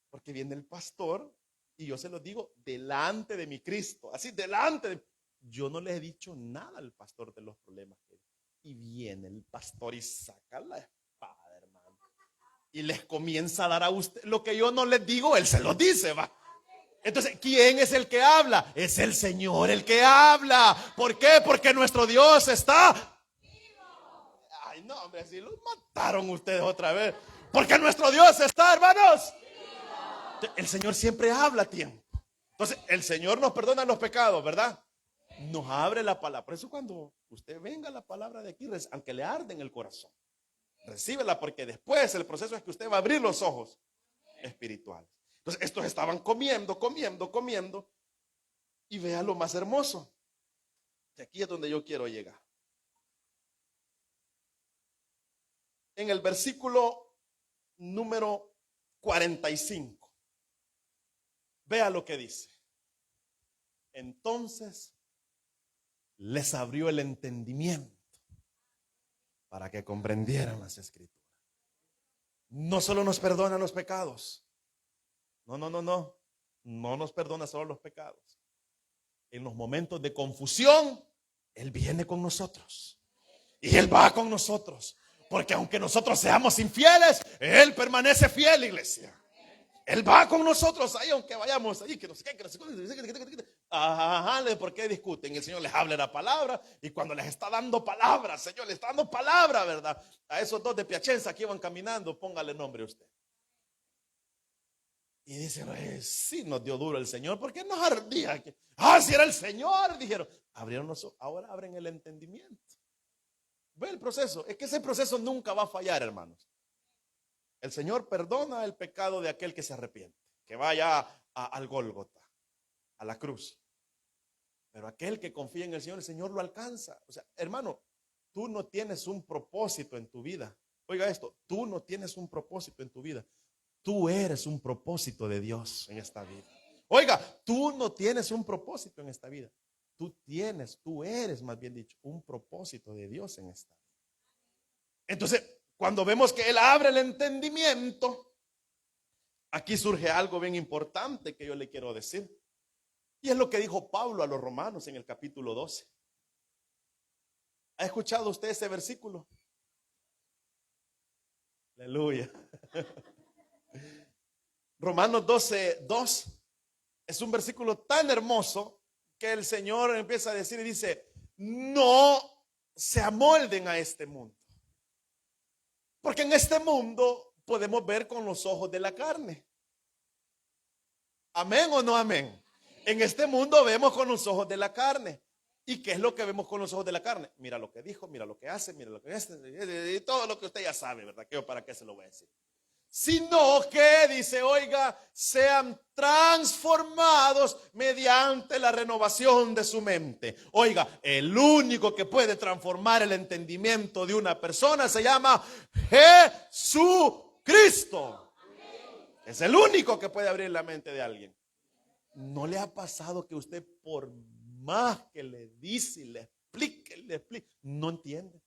Porque viene el pastor y yo se lo digo delante de mi Cristo, así delante de... Yo no le he dicho nada al pastor de los problemas que... Y viene el pastor y saca la espada, hermano, y les comienza a dar a usted lo que yo no les digo, él se lo dice, va. Entonces, ¿quién es el que habla? Es el Señor el que habla. ¿Por qué? Porque nuestro Dios está... Ay, no, hombre, si los mataron ustedes otra vez. Porque nuestro Dios está, hermanos. El Señor siempre habla a tiempo. Entonces, el Señor nos perdona los pecados, ¿verdad? Nos abre la palabra. Por eso cuando usted venga la palabra de aquí, aunque le arde en el corazón, recíbela, porque después el proceso es que usted va a abrir los ojos espirituales. Entonces, estos estaban comiendo. Y vea lo más hermoso. Que aquí es donde yo quiero llegar. En el versículo número 45. Vea lo que dice. Entonces les abrió el entendimiento para que comprendieran las escrituras. No solo nos perdona los pecados. No nos perdona solo los pecados. En los momentos de confusión, Él viene con nosotros. Y Él va con nosotros. Porque aunque nosotros seamos infieles, Él permanece fiel, iglesia. Él va con nosotros ahí, aunque vayamos ahí, que no sé qué, que no sé qué. Ajá, ¿por qué discuten? El Señor les habla la palabra, y cuando les está dando palabra, Señor, les está dando palabra, ¿verdad? A esos dos de Piacenza que iban caminando, póngale nombre a usted. Y dicen, sí, nos dio duro el Señor, porque nos ardía. Si era el Señor, dijeron. Abrieron los ojos, ahora abren el entendimiento. Ve el proceso, es que ese proceso nunca va a fallar, hermanos. El Señor perdona el pecado de aquel que se arrepiente, que vaya al Gólgota, a la cruz. Pero aquel que confía en el Señor lo alcanza. O sea, hermano, tú no tienes un propósito en tu vida. Oiga esto, tú no tienes un propósito en tu vida. Tú eres un propósito de Dios en esta vida. Oiga, tú no tienes un propósito en esta vida. Tú eres, más bien dicho, un propósito de Dios en esta vida. Entonces, cuando vemos que Él abre el entendimiento, aquí surge algo bien importante que yo le quiero decir. Y es lo que dijo Pablo a los romanos en el capítulo 12. ¿Ha escuchado usted ese versículo? Aleluya. Romanos 12:2 es un versículo tan hermoso que el Señor empieza a decir y dice, no se amolden a este mundo. Porque en este mundo podemos ver con los ojos de la carne. ¿Amén o no amén? En este mundo vemos con los ojos de la carne. ¿Y qué es lo que vemos con los ojos de la carne? Mira lo que dijo, mira lo que hace, mira lo que hace, y todo lo que usted ya sabe, ¿verdad? ¿Para qué se lo voy a decir? sino que, dice, oiga, sean transformados mediante la renovación de su mente. Oiga, el único que puede transformar el entendimiento de una persona se llama Jesucristo. Es el único que puede abrir la mente de alguien. ¿No le ha pasado que usted, por más que le dice y le explique, no entiende?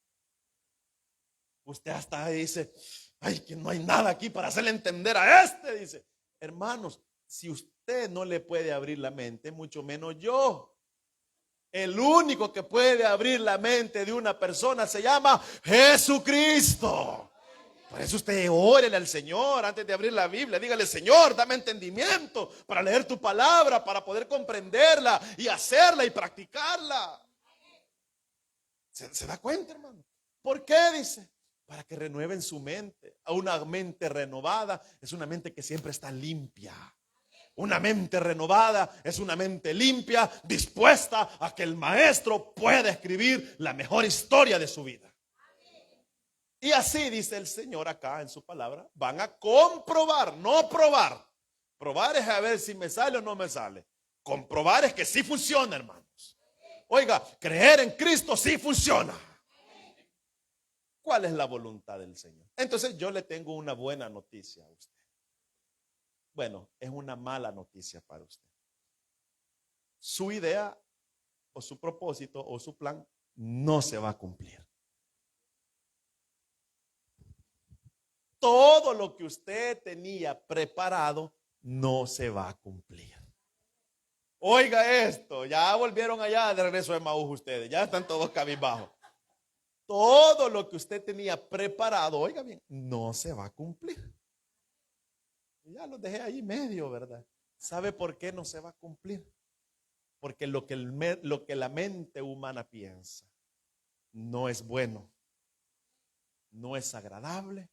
Usted hasta dice, ay, que no hay nada aquí para hacerle entender a este, dice. Hermanos, si usted no le puede abrir la mente, mucho menos yo. El único que puede abrir la mente de una persona se llama Jesucristo. Por eso usted órele al Señor antes de abrir la Biblia. Dígale, Señor, dame entendimiento para leer tu palabra, para poder comprenderla y hacerla y practicarla. ¿Se da cuenta, hermano? ¿Por qué? Dice, para que renueven su mente. A una mente renovada es una mente que siempre está limpia. Una mente renovada es una mente limpia, dispuesta a que el maestro pueda escribir la mejor historia de su vida. Y así dice el Señor acá en su palabra, van a comprobar, no probar. Probar es a ver si me sale o no me sale. Comprobar es que sí funciona, hermanos. Oiga, creer en Cristo sí funciona. ¿Cuál es la voluntad del Señor? Entonces yo le tengo una buena noticia a usted. Bueno, es una mala noticia para usted. Su idea o su propósito o su plan no se va a cumplir. Todo lo que usted tenía preparado no se va a cumplir. Oiga esto, ya volvieron allá de regreso de Emaús ustedes, ya están todos cabizbajos. Todo lo que usted tenía preparado, oiga bien, no se va a cumplir. Ya los dejé ahí medio, ¿verdad? ¿Sabe por qué no se va a cumplir? Porque lo que la mente humana piensa no es bueno, no es agradable,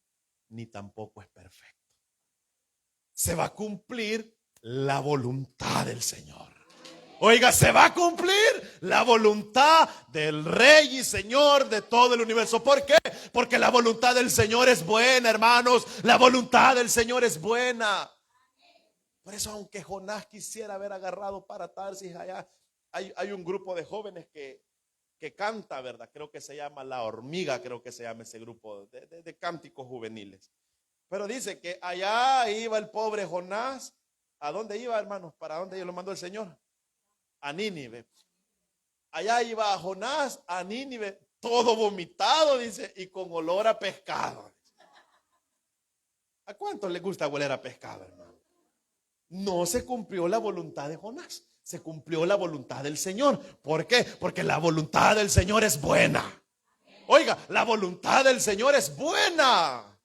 ni tampoco es perfecto. Se va a cumplir la voluntad del Señor. Oiga, se va a cumplir la voluntad del Rey y Señor de todo el universo. ¿Por qué? Porque la voluntad del Señor es buena, hermanos. La voluntad del Señor es buena. Por eso, aunque Jonás quisiera haber agarrado para Tarsis allá, hay un grupo de jóvenes que canta, ¿verdad? Creo que se llama La Hormiga, creo que se llama ese grupo de cánticos juveniles. Pero dice que allá iba el pobre Jonás. ¿A dónde iba, hermanos? ¿Para dónde lo mandó el Señor? A Nínive. Allá iba Jonás a Nínive, todo vomitado, dice, y con olor a pescado. ¿A cuántos les gusta oler a pescado, hermano? No se cumplió la voluntad de Jonás, se cumplió la voluntad del Señor. ¿Por qué? Porque la voluntad del Señor es buena. Oiga, la voluntad del Señor es buena.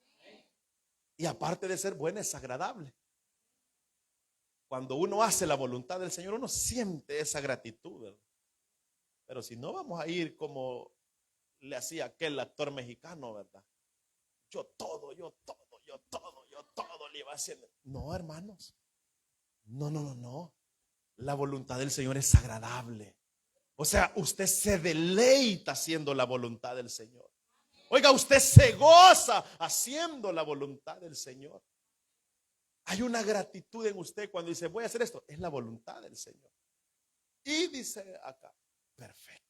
Y aparte de ser buena, es agradable. Cuando uno hace la voluntad del Señor, uno siente esa gratitud, ¿verdad? Pero si no, vamos a ir como le hacía aquel actor mexicano, ¿verdad? Yo todo le iba haciendo. No, hermanos. No. La voluntad del Señor es agradable. O sea, usted se deleita haciendo la voluntad del Señor. Oiga, usted se goza haciendo la voluntad del Señor. Hay una gratitud en usted cuando dice, voy a hacer esto. Es la voluntad del Señor. Y dice acá, perfecto.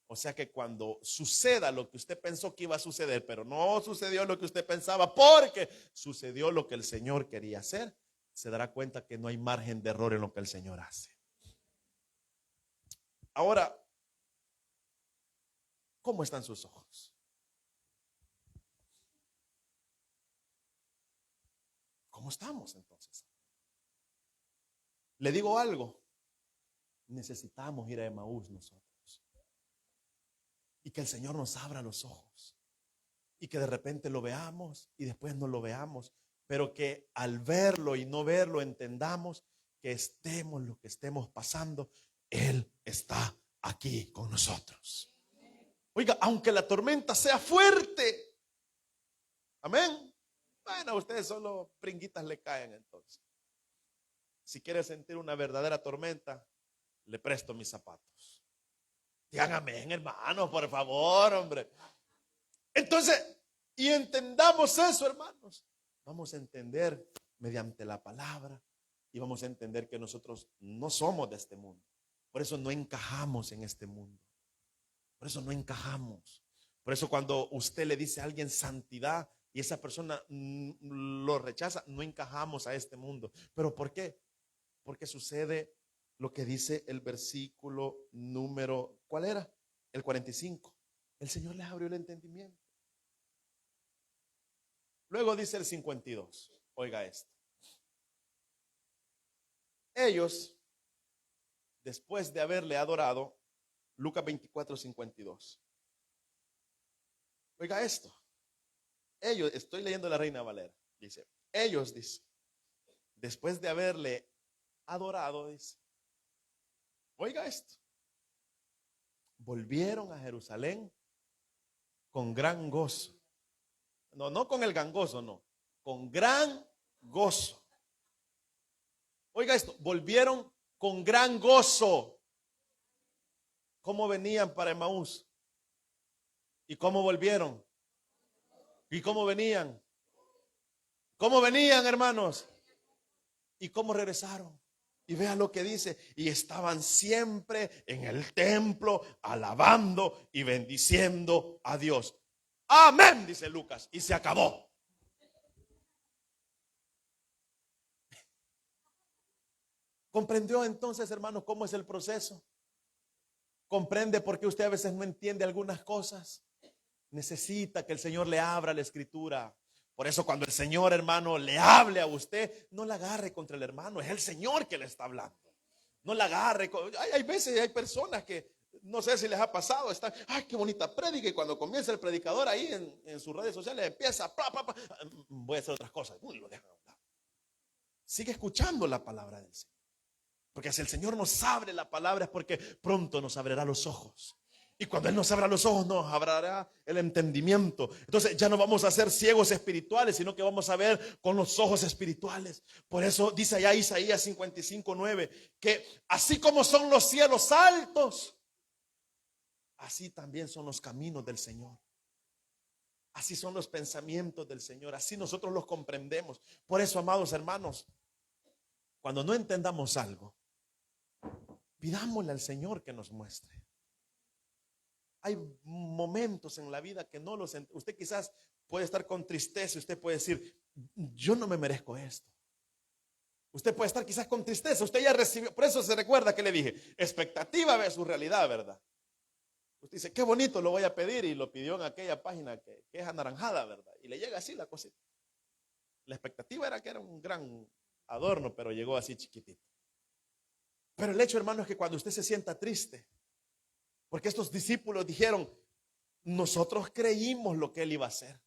O sea que cuando suceda lo que usted pensó que iba a suceder, pero no sucedió lo que usted pensaba, porque sucedió lo que el Señor quería hacer, se dará cuenta que no hay margen de error en lo que el Señor hace. Ahora, ¿cómo están sus ojos? ¿Cómo estamos entonces? Le digo algo, necesitamos ir a Emaús nosotros. Y que el Señor nos abra los ojos. Y que de repente lo veamos y después no lo veamos. Pero que al verlo y no verlo entendamos que estemos lo que estemos pasando, Él está aquí con nosotros. Oiga, aunque la tormenta sea fuerte. Amén. Bueno, a ustedes solo pringuitas le caen entonces. Si quiere sentir una verdadera tormenta, le presto mis zapatos. Digan amén, hermanos, por favor, hombre. Entonces, y entendamos eso, hermanos. vamos a entender mediante la palabra y vamos a entender que nosotros no somos de este mundo. Por eso no encajamos en este mundo. Por eso no encajamos. Por eso cuando usted le dice a alguien santidad y esa persona lo rechaza, no encajamos a este mundo. ¿Pero por qué? Porque sucede lo que dice el versículo número, ¿cuál era? El 45. El Señor les abrió el entendimiento. Luego dice el 52. Oiga esto. Ellos, después de haberle adorado, Lucas 24:52. Oiga esto. Ellos, estoy leyendo la Reina Valera. Dice, ellos, dice, después de haberle adorado, dice, oiga esto, volvieron a Jerusalén con gran gozo. No con el gangoso, no. Con gran gozo. Oiga esto, volvieron con gran gozo. ¿Cómo venían para Emaús? ¿Y cómo volvieron? ¿Y cómo venían? ¿Cómo venían, hermanos? ¿Y cómo regresaron? Y vea lo que dice. Y estaban siempre en el templo alabando y bendiciendo a Dios. Amén, dice Lucas. Y se acabó. ¿Comprendió entonces, hermanos, cómo es el proceso? ¿Comprende por qué usted a veces no entiende algunas cosas? Necesita que el Señor le abra la escritura. Por eso cuando el Señor, hermano, le hable a usted, no la agarre contra el hermano. Es el Señor que le está hablando. No la agarre. Hay veces, hay personas que, no sé si les ha pasado, están, ay, qué bonita prédica. Y cuando comienza el predicador ahí en sus redes sociales, empieza, voy a hacer otras cosas. Uy, lo dejan hablar. Sigue escuchando la palabra del Señor. Porque si el Señor nos abre la palabra es porque pronto nos abrirá los ojos. Y cuando Él nos abra los ojos, nos abrirá el entendimiento. Entonces ya no vamos a ser ciegos espirituales, sino que vamos a ver con los ojos espirituales. Por eso dice allá Isaías 55:9, que así como son los cielos altos, así también son los caminos del Señor. Así son los pensamientos del Señor. Así nosotros los comprendemos. Por eso, amados hermanos, cuando no entendamos algo, pidámosle al Señor que nos muestre. Hay momentos en la vida que no los entiende. Usted quizás puede estar con tristeza. Usted puede decir, yo no me merezco esto. Usted puede estar quizás con tristeza. Usted ya recibió. Por eso se recuerda que le dije, expectativa versus realidad, ¿verdad? Usted dice, qué bonito, lo voy a pedir. Y lo pidió en aquella página que es anaranjada, ¿verdad? Y le llega así la cosita. La expectativa era que era un gran adorno, pero llegó así chiquitito. Pero el hecho, hermano, es que cuando usted se sienta triste, porque estos discípulos dijeron, nosotros creímos lo que Él iba a hacer.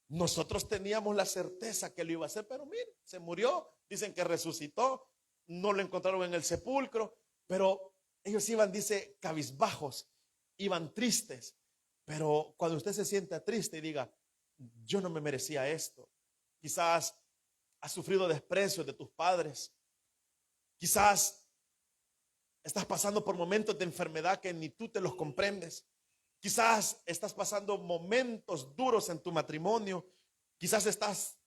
Nosotros teníamos la certeza que lo iba a hacer, pero mire, se murió. Dicen que resucitó, no lo encontraron en el sepulcro, pero ellos iban, dice, cabizbajos, iban tristes. Pero cuando usted se sienta triste y diga, yo no me merecía esto. Quizás has sufrido desprecio de tus padres. Quizás estás pasando por momentos de enfermedad que ni tú te los comprendes. Quizás estás pasando momentos duros en tu matrimonio. Quizás estás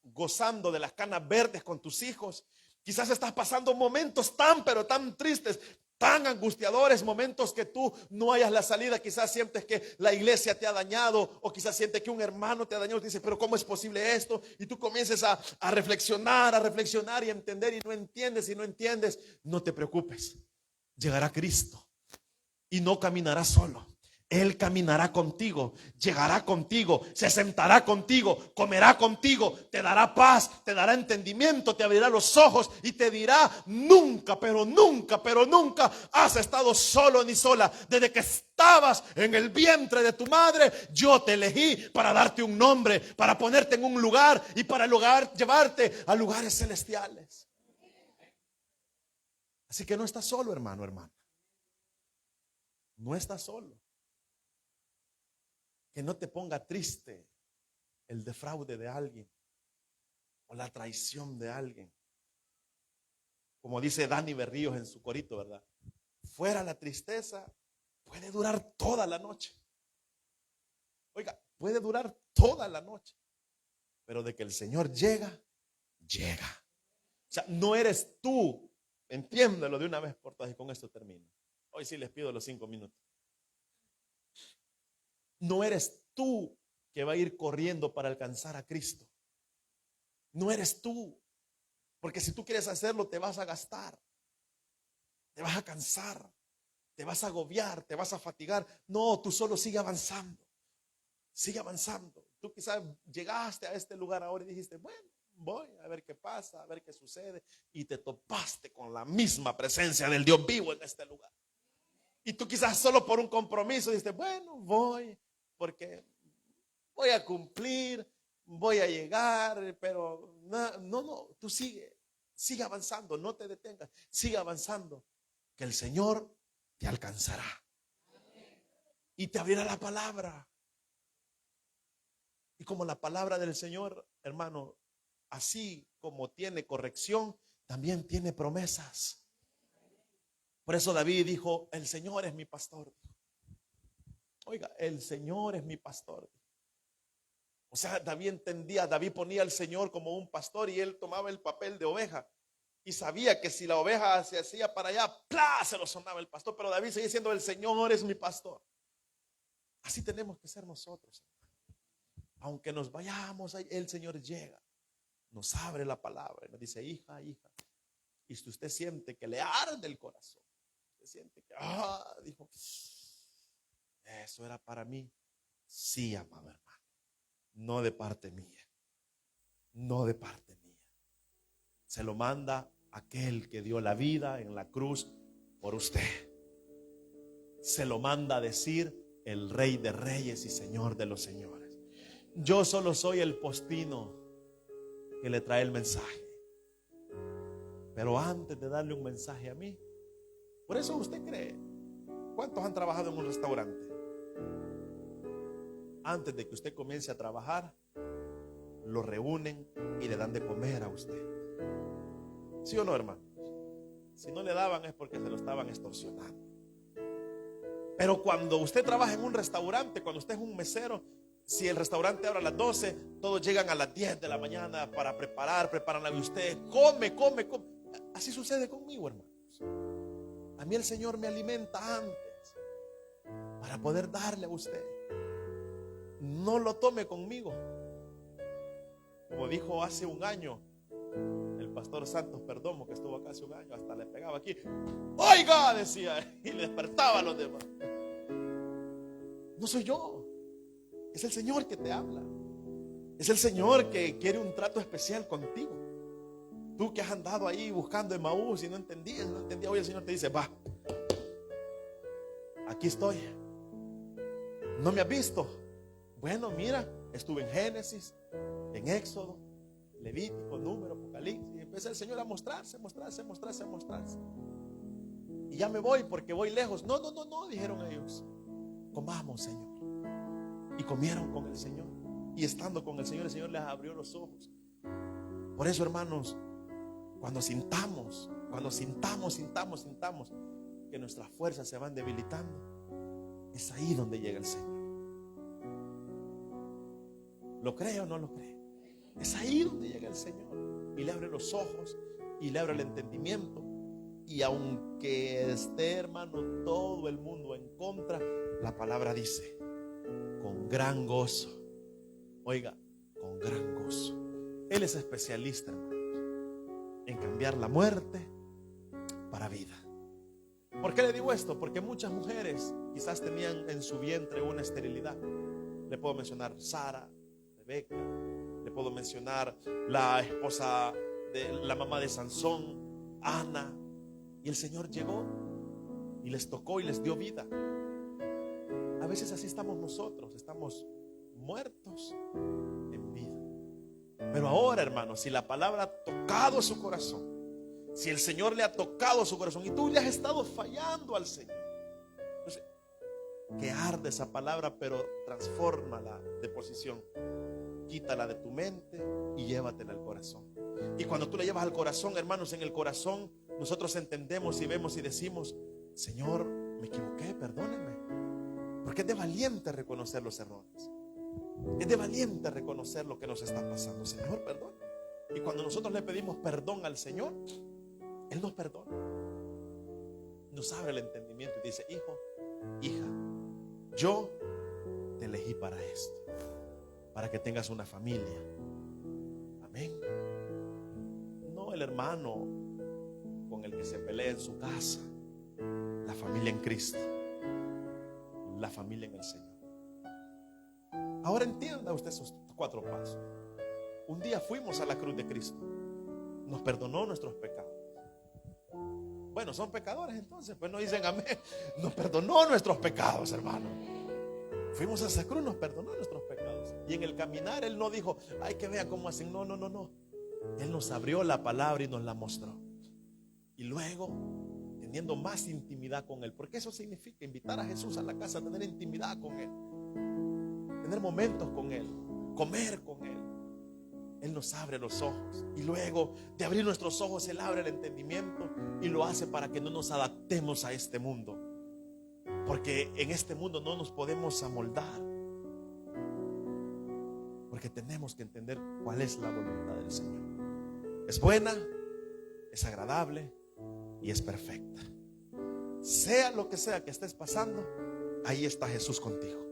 gozando de las canas verdes con tus hijos. Quizás estás pasando momentos tan, pero tan tristes, tan angustiadores, momentos que tú no hayas la salida. Quizás sientes que la iglesia te ha dañado, o quizás sientes que un hermano te ha dañado. Te dice, pero ¿cómo es posible esto? Y tú comiences a reflexionar y entender, y no entiendes, no te preocupes. Llegará Cristo y no caminarás solo. Él caminará contigo, llegará contigo, se sentará contigo, comerá contigo, te dará paz, te dará entendimiento, te abrirá los ojos y te dirá, nunca, pero nunca has estado solo ni sola. Desde que estabas en el vientre de tu madre, yo te elegí para darte un nombre, para ponerte en un lugar y para llevarte a lugares celestiales. Así que no estás solo, hermano, hermana. No estás solo. Que no te ponga triste el defraude de alguien o la traición de alguien. Como dice Dani Berríos en su corito, ¿verdad? Fuera la tristeza, puede durar toda la noche. Oiga, puede durar toda la noche. pero de que el Señor llega, llega. O sea, no eres tú, entiéndelo de una vez por todas y con esto termino. Hoy sí les pido los 5 minutos. No eres tú que va a ir corriendo para alcanzar a Cristo. No eres tú, porque si tú quieres hacerlo te vas a gastar, te vas a cansar, te vas a agobiar, te vas a fatigar. No, tú solo sigue avanzando. Sigue avanzando. Tú quizás llegaste a este lugar ahora y dijiste, bueno, voy a ver qué pasa, a ver qué sucede. Y te topaste con la misma presencia del Dios vivo en este lugar. Y tú quizás solo por un compromiso dijiste, bueno, voy, porque voy a cumplir, voy a llegar, pero no, tú sigue avanzando, no te detengas, sigue avanzando, que el Señor te alcanzará y te abrirá la palabra. Y como la palabra del Señor, hermano, así como tiene corrección, también tiene promesas. Por eso David dijo, el Señor es mi pastor. Oiga, el Señor es mi pastor. O sea, David entendía, David ponía al Señor como un pastor y él tomaba el papel de oveja. Y sabía que si la oveja se hacía para allá, ¡plá!, se lo sonaba el pastor. Pero David seguía diciendo, el Señor es mi pastor. Así tenemos que ser nosotros. Aunque nos vayamos, el Señor llega, nos abre la palabra y nos dice, hija, hija. Y si usted siente que le arde el corazón, usted siente que, dijo, eso era para mí. Sí, amado hermano, no de parte mía, no de parte mía. Se lo manda aquel que dio la vida en la cruz por usted. Se lo manda a decir el Rey de Reyes y Señor de los Señores. Yo solo soy el postino que le trae el mensaje. Pero antes de darle un mensaje a mí, por eso usted cree, ¿cuántos han trabajado en un restaurante? Antes de que usted comience a trabajar, lo reúnen y le dan de comer a usted. ¿Sí o no, hermano? Si no le daban es porque se lo estaban extorsionando. Pero cuando usted trabaja en un restaurante, cuando usted es un mesero, si el restaurante abre a las 12, todos llegan a las 10 de la mañana para preparan a usted, come. Así sucede conmigo, hermanos. A mí el Señor me alimenta antes para poder darle a usted. No lo tome conmigo. Como dijo hace un año el pastor Santos Perdomo, que estuvo acá hace un año, hasta le pegaba aquí, oiga, decía, y le despertaba a los demás. No soy yo. Es el Señor que te habla. Es el Señor que quiere un trato especial contigo. Tú que has andado ahí buscando Emaús y no entendías. Hoy el Señor te dice, va, aquí estoy. ¿No me has visto? Bueno, mira, estuve en Génesis, en Éxodo, Levítico, Número, Apocalipsis. Y empieza el Señor a mostrarse. Y ya me voy porque voy lejos. No, dijeron ellos. Comamos, Señor. Y comieron con el Señor. Y estando con el Señor les abrió los ojos. Por eso, hermanos, cuando sintamos que nuestras fuerzas se van debilitando, es ahí donde llega el Señor. ¿Lo cree o no lo cree? Es ahí donde llega el Señor. Y le abre los ojos y le abre el entendimiento. Y aunque esté, hermano, todo el mundo en contra, la palabra dice, con gran gozo. Oiga, con gran gozo. Él es especialista, hermano, en cambiar la muerte para vida. ¿Por qué le digo esto? Porque muchas mujeres quizás tenían en su vientre una esterilidad. Le puedo mencionar Sara, Rebeca, le puedo mencionar la esposa de la mamá de Sansón, Ana. Y el Señor llegó y les tocó y les dio vida. A veces así estamos nosotros, estamos muertos en vida. Pero ahora, hermanos, si la palabra ha tocado su corazón, si el Señor le ha tocado su corazón y tú le has estado fallando al Señor, entonces, que arde esa palabra, pero transfórmala de posición. Quítala de tu mente y llévatela al corazón. Y cuando tú la llevas al corazón, hermanos, en el corazón nosotros entendemos y vemos y decimos, Señor, me equivoqué, perdónenme. Porque es de valiente reconocer los errores. Es de valiente reconocer lo que nos está pasando. Señor, perdón. Y cuando nosotros le pedimos perdón al Señor, Él nos perdona. Nos abre el entendimiento y dice: hijo, hija, yo te elegí para esto, para que tengas una familia. Amén. No el hermano con el que se pelea en su casa. La familia en Cristo, la familia en el Señor. Ahora entienda usted esos 4 pasos. Un día fuimos a la cruz de Cristo, nos perdonó nuestros pecados. Bueno, son pecadores entonces, pues no dicen amén. Nos perdonó nuestros pecados, hermano. Fuimos a esa cruz, nos perdonó nuestros pecados. Y en el caminar Él no dijo: ay, que vea cómo hacen. No. Él nos abrió la palabra y nos la mostró. Y luego, teniendo más intimidad con Él, porque eso significa invitar a Jesús a la casa, tener intimidad con Él, tener momentos con Él, comer con Él. Él nos abre los ojos. Y luego de abrir nuestros ojos, Él abre el entendimiento y lo hace para que no nos adaptemos a este mundo. Porque en este mundo no nos podemos amoldar. Porque tenemos que entender cuál es la voluntad del Señor. Es buena, es agradable y es perfecta. Sea lo que sea que estés pasando, ahí está Jesús contigo.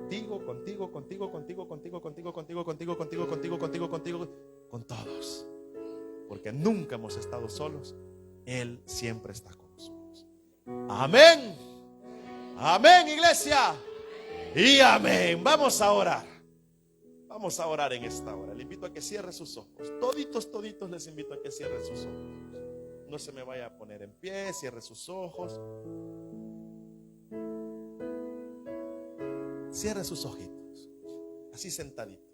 Contigo, con todos. Porque nunca hemos estado solos. Él siempre está con nosotros. Amén. Amén, iglesia. Y amén. Vamos a orar. Vamos a orar en esta hora. Le invito a que cierre sus ojos. Toditos les invito a que cierren sus ojos. No se me vaya a poner en pie. Cierre sus ojos. Cierre sus ojitos. Así sentadito.